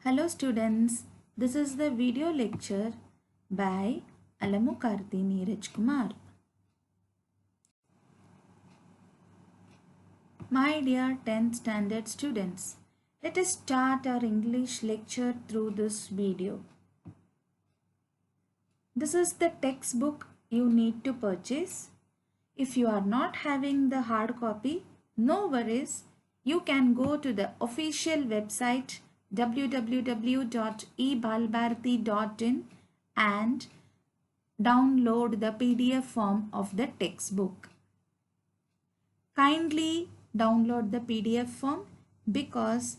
Hello students, this is the video lecture by Alamukarthi Neeraj Kumar. My dear 10th standard students, let us start our English lecture through this video. This is the textbook you need to purchase. If you are not having the hard copy, no worries, you can go to the official website www.ebalbharati.in and download the PDF form of the textbook. Kindly download the PDF form because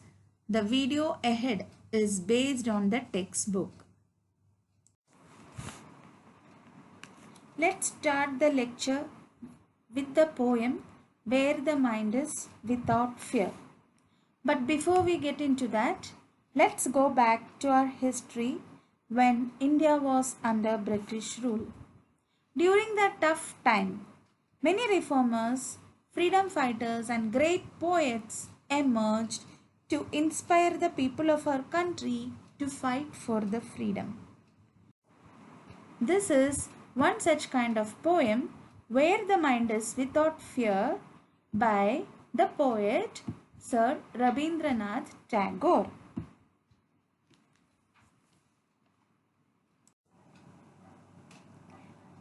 the video ahead is based on the textbook. Let's start the lecture with the poem Where the Mind is Without Fear. But before we get into that, let's go back to our history when India was under British rule. During that tough time, many reformers, freedom fighters and great poets emerged to inspire the people of our country to fight for the freedom. This is one such kind of poem, Where the Mind is Without Fear, by the poet Sir Rabindranath-Tagore.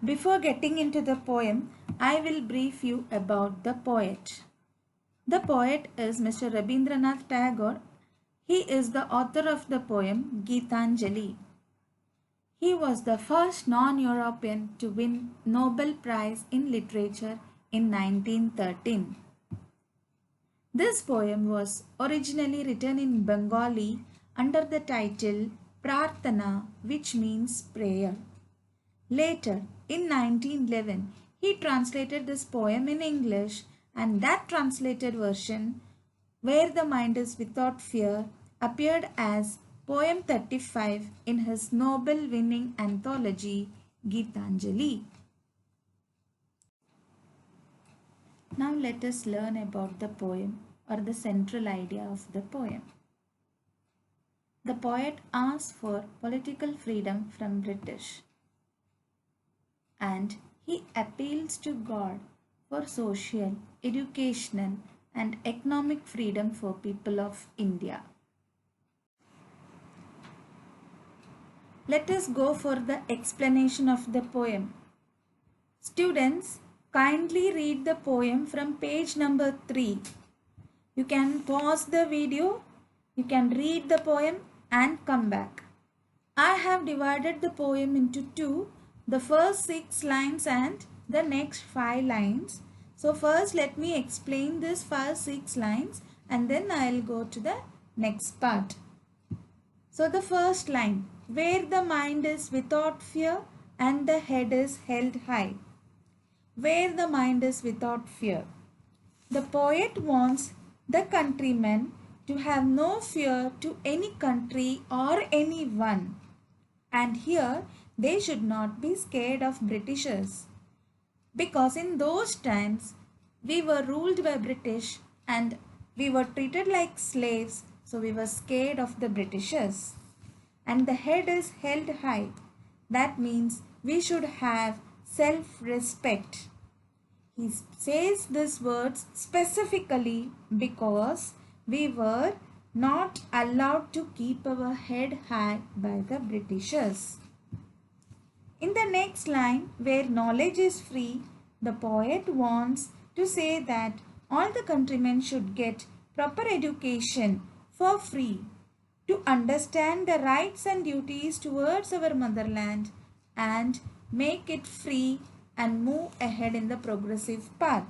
Before getting into the poem, I will brief you about the poet. The poet is Mr. Rabindranath Tagore. He is the author of the poem Geetanjali. He was the first non-European to win Nobel Prize in Literature in 1913. This poem was originally written in Bengali under the title Prarthana, which means prayer. Later, in 1911, he translated this poem in English, and that translated version, Where the Mind is Without Fear, appeared as Poem 35 in his Nobel-winning anthology, Geetanjali. Now let us learn about the poem or the central idea of the poem. The poet asks for political freedom from British, and he appeals to God for social, educational and economic freedom for people of India. Let us go for the explanation of the poem. Students, kindly read the poem from page number 3. You can pause the video, you can read the poem and come back. I have divided the poem into two, the first 6 lines and the next 5 lines. So first let me explain this first 6 lines and then I will go to the next part. So the first line, where the mind is without fear and the head is held high. Where the mind is without fear. The poet wants the countrymen to have no fear to any country or anyone. And here they should not be scared of Britishers. Because in those times we were ruled by British and we were treated like slaves. So we were scared of the Britishers. And the head is held high. That means we should have self-respect. He says these words specifically because we were not allowed to keep our head high by the Britishers. In the next line, where knowledge is free, the poet wants to say that all the countrymen should get proper education for free to understand the rights and duties towards our motherland and make it free and move ahead in the progressive path.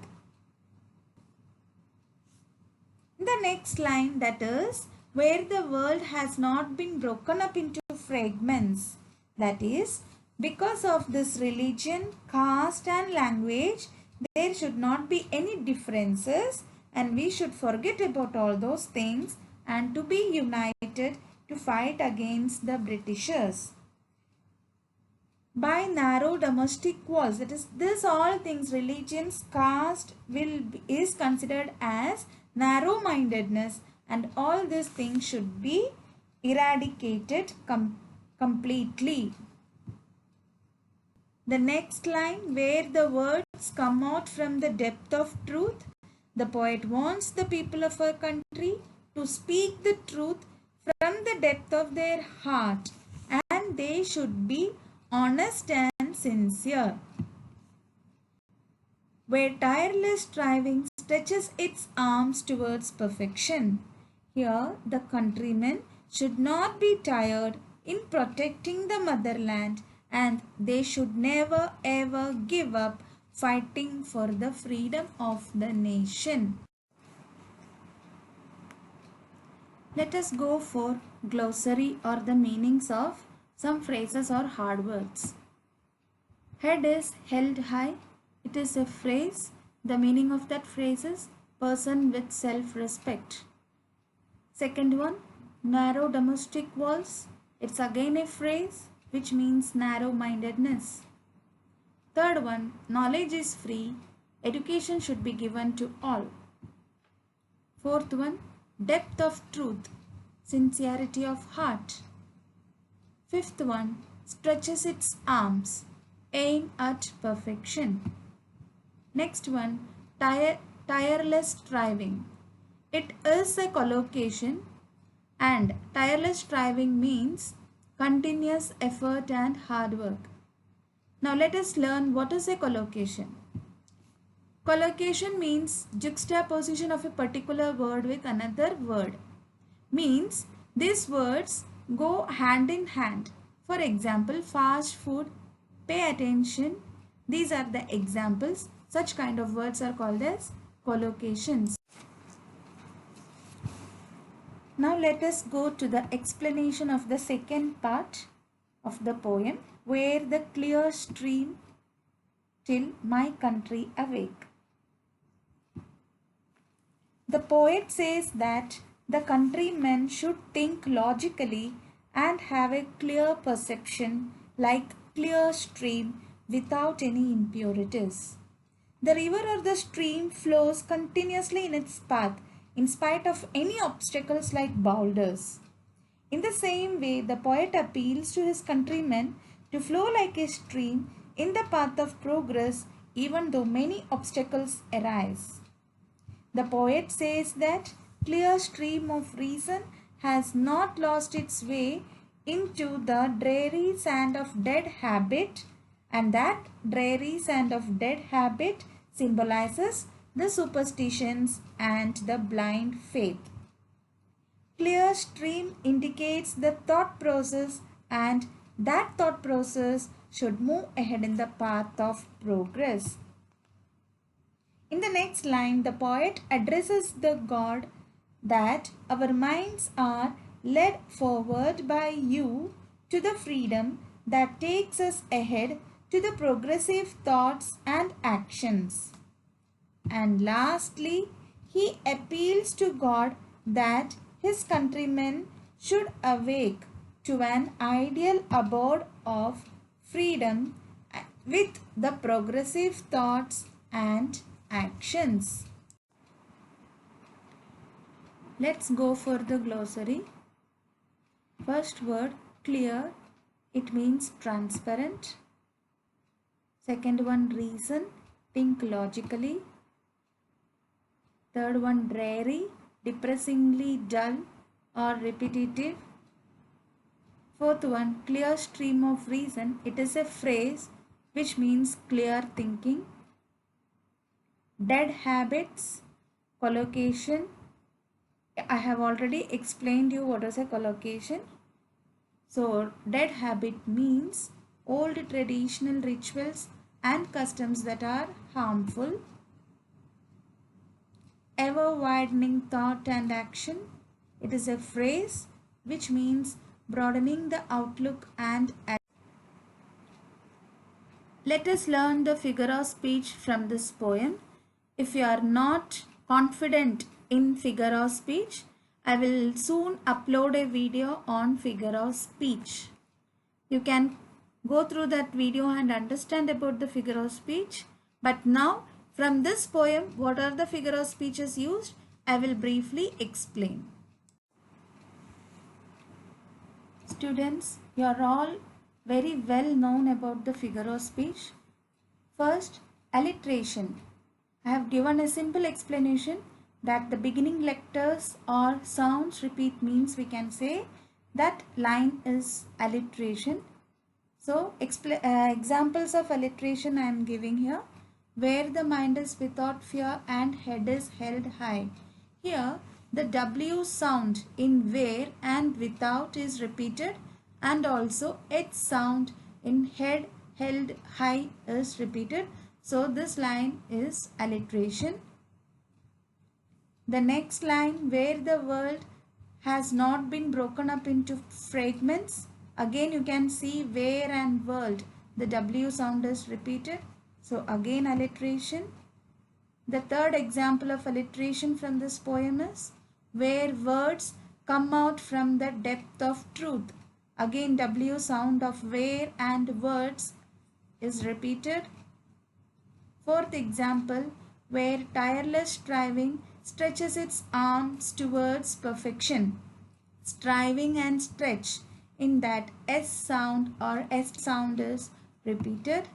The next line, that is, where the world has not been broken up into fragments, that is, because of this religion, caste and language, there should not be any differences and we should forget about all those things and to be united to fight against the Britishers. By narrow domestic walls, that is, this all things, religions, caste is considered as narrow-mindedness and all these things should be eradicated completely. The next line, where the words come out from the depth of truth, the poet wants the people of our country to speak the truth from the depth of their heart, and they should be honest and sincere. Where tireless striving stretches its arms towards perfection. Here, the countrymen should not be tired in protecting the motherland, and they should never ever give up fighting for the freedom of the nation. Let us go for glossary or the meanings of some phrases or hard words. Head is held high. It is a phrase. The meaning of that phrase is person with self-respect. Second one, narrow domestic walls. It's again a phrase which means narrow-mindedness. Third one, knowledge is free. Education should be given to all. Fourth one, depth of truth, sincerity of heart. Fifth one, stretches its arms, aim at perfection. Next one, tireless striving. It is a collocation, and tireless striving means continuous effort and hard work. Now let us learn what is a collocation. Collocation means juxtaposition of a particular word with another word. Means these words go hand in hand. For example, fast food, pay attention. These are the examples. Such kind of words are called as collocations. Now let us go to the explanation of the second part of the poem, where the clear stream till my country awake. The poet says that the countrymen should think logically and have a clear perception like clear stream without any impurities. The river or the stream flows continuously in its path in spite of any obstacles like boulders. In the same way, the poet appeals to his countrymen to flow like a stream in the path of progress even though many obstacles arise. The poet says that clear stream of reason has not lost its way into the dreary sand of dead habit, and that dreary sand of dead habit symbolizes the superstitions and the blind faith. Clear stream indicates the thought process, and that thought process should move ahead in the path of progress. In the next line, the poet addresses the God that our minds are led forward by you to the freedom that takes us ahead to the progressive thoughts and actions. And lastly, he appeals to God that his countrymen should awake to an ideal abode of freedom with the progressive thoughts and actions. Let's go for the glossary. First word, clear. It means transparent. Second one, reason. Think logically. Third one, dreary. Depressingly dull or repetitive. Fourth one, clear stream of reason. It is a phrase which means clear thinking. Dead habits, collocation. I have already explained you what is a collocation. So, dead habit means old traditional rituals and customs that are harmful. Ever widening thought and action. It is a phrase which means broadening the outlook and action. Let us learn the figure of speech from this poem. If you are not confident in figure of speech, I will soon upload a video on figure of speech. You can go through that video and understand about the figure of speech. But now, from this poem, what are the figure of speeches used? I will briefly explain. Students, you are all very well known about the figure of speech. First, alliteration. I have given a simple explanation that the beginning letters or sounds repeat means we can say that line is alliteration. So, examples of alliteration I am giving here. Where the mind is without fear and head is held high. Here, the W sound in where and without is repeated, and also H sound in head held high is repeated. So, this line is alliteration. The next line, where the world has not been broken up into fragments. Again, you can see where and world. The W sound is repeated. So, again alliteration. The third example of alliteration from this poem is where words come out from the depth of truth. Again, W sound of where and words is repeated. Fourth example, where tireless striving stretches its arms towards perfection. Striving and stretch, in that S sound or S sound is repeated.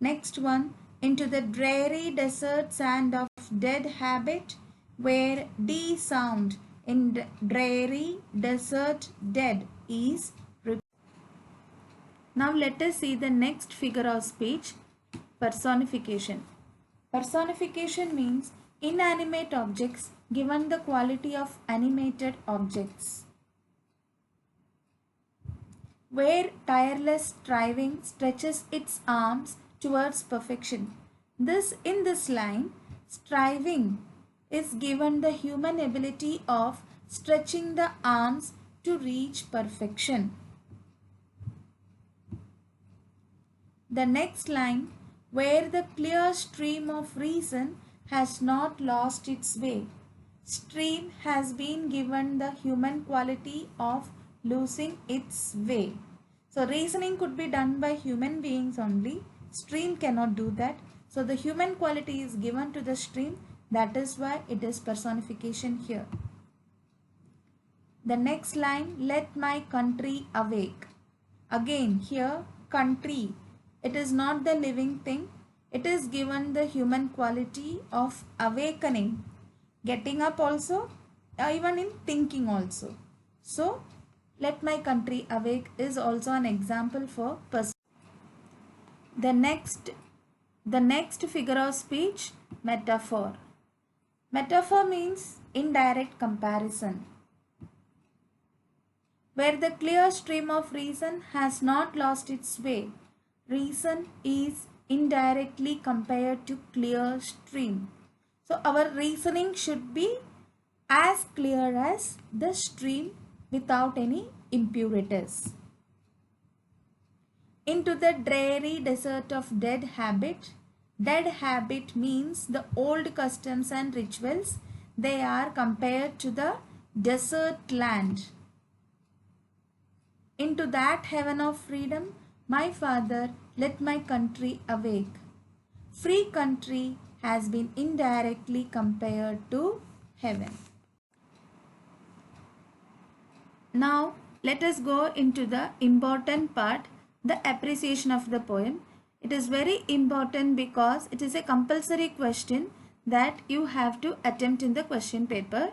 Next one, into the dreary desert sand of dead habit, where D sound in dreary, desert, dead is repeated. Now let us see the next figure of speech, personification. Personification means inanimate objects given the quality of animated objects. Where tireless striving stretches its arms towards perfection. In this line, striving is given the human ability of stretching the arms to reach perfection. The next line, where the clear stream of reason has not lost its way. Stream has been given the human quality of losing its way. So reasoning could be done by human beings only. Stream cannot do that. So the human quality is given to the stream. That is why it is personification here. The next line, let my country awake. Again here, country. It is not the living thing. It is given the human quality of awakening. Getting up also, even in thinking also. So, let my country awake is also an example for person. The next figure of speech, metaphor. Metaphor means indirect comparison. Where the clear stream of reason has not lost its way. Reason is indirectly compared to clear stream. So our reasoning should be as clear as the stream without any impurities. Into the dreary desert of dead habit. Dead habit means the old customs and rituals. They are compared to the desert land. Into that heaven of freedom, my father, let my country awake. Free country has been indirectly compared to heaven. Now, let us go into the important part, the appreciation of the poem. It is very important because it is a compulsory question that you have to attempt in the question paper.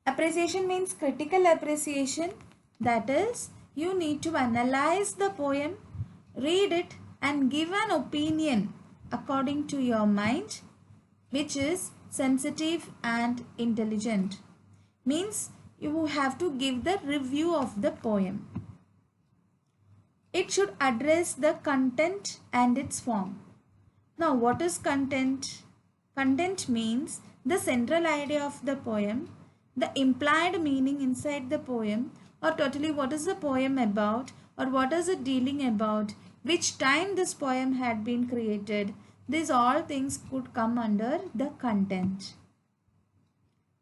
Appreciation means critical appreciation. That is, you need to analyze the poem, read it and give an opinion according to your mind, which is sensitive and intelligent. Means you have to give the review of the poem. It should address the content and its form. Now, what is content? Content means the central idea of the poem, the implied meaning inside the poem, or totally what is the poem about, or what is it dealing about, which time this poem had been created. These all things could come under the content.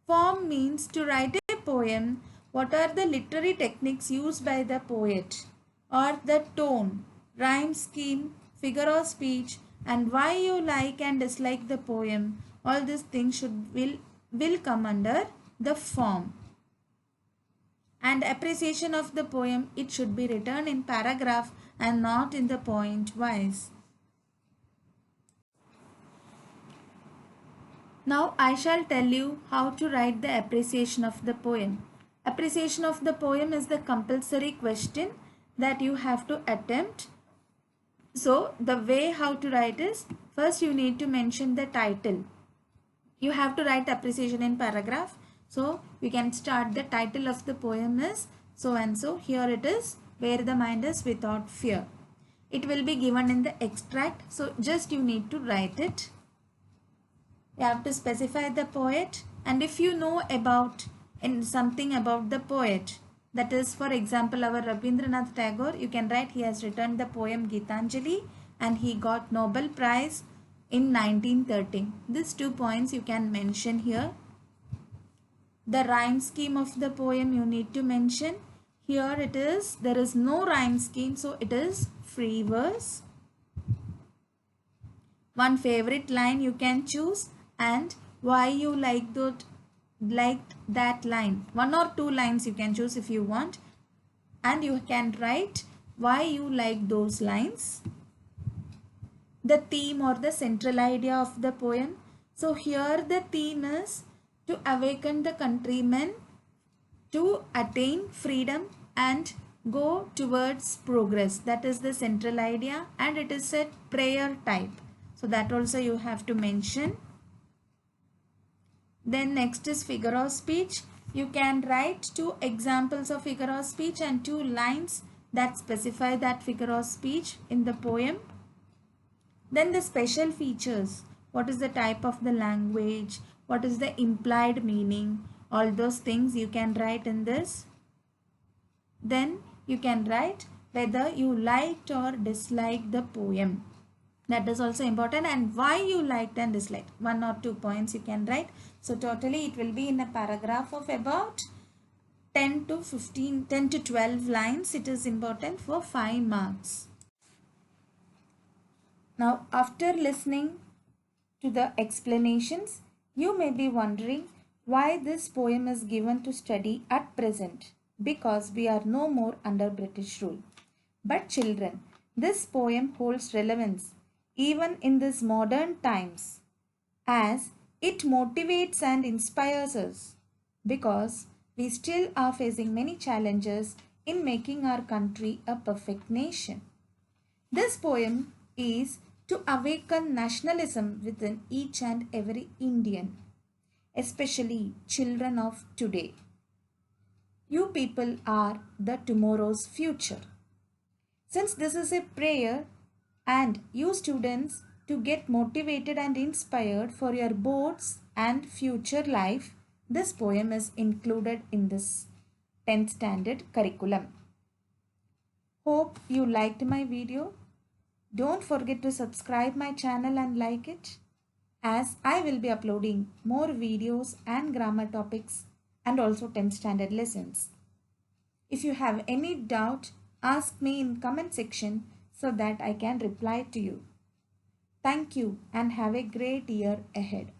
Form means to write a poem, what are the literary techniques used by the poet, or the tone, rhyme scheme, figure of speech, and why you like and dislike the poem. All these things will come under the form. And appreciation of the poem, it should be written in paragraph and not in the point wise. Now I shall tell you how to write the appreciation of the poem. Appreciation of the poem is the compulsory question that you have to attempt. So the way how to write is, first you need to mention the title. You have to write appreciation in paragraph. So you can start, the title of the poem is so and so. Here it is, where the mind is without fear. It will be given in the extract. So just you need to write it. You have to specify the poet, and if you know about something about the poet, that is for example our Rabindranath Tagore, you can write he has written the poem Gitanjali and he got Nobel Prize in 1913. These 2 points you can mention here. The rhyme scheme of the poem you need to mention. Here it is, there is no rhyme scheme, so it is free verse. One favorite line you can choose and why you liked that line. 1 or 2 lines you can choose if you want, and you can write why you like those lines. The theme or the central idea of the poem. So here the theme is to awaken the countrymen to attain freedom and go towards progress. That is the central idea, and it is a prayer type. So that also you have to mention. Then next is figure of speech. You can write 2 examples of figure of speech and 2 lines that specify that figure of speech in the poem. Then the special features. What is the type of the language? What is the implied meaning? All those things you can write in this. Then you can write whether you liked or disliked the poem. That is also important, and why you liked and disliked. 1 or 2 points you can write. So totally it will be in a paragraph of about 10 to 12 lines. It is important for 5 marks. Now after listening to the explanations, you may be wondering why this poem is given to study at present. Because we are no more under British rule. But children, this poem holds relevance even in these modern times, as it motivates and inspires us, because we still are facing many challenges in making our country a perfect nation. This poem is to awaken nationalism within each and every Indian, especially children of today. You people are the tomorrow's future. Since this is a prayer, and you students to get motivated and inspired for your boards and future life, this poem is included in this 10th standard curriculum. Hope you liked my video. Don't forget to subscribe my channel and like it, as I will be uploading more videos and grammar topics and also 10th standard lessons. If you have any doubt, ask me in comment section so that I can reply to you. Thank you and have a great year ahead.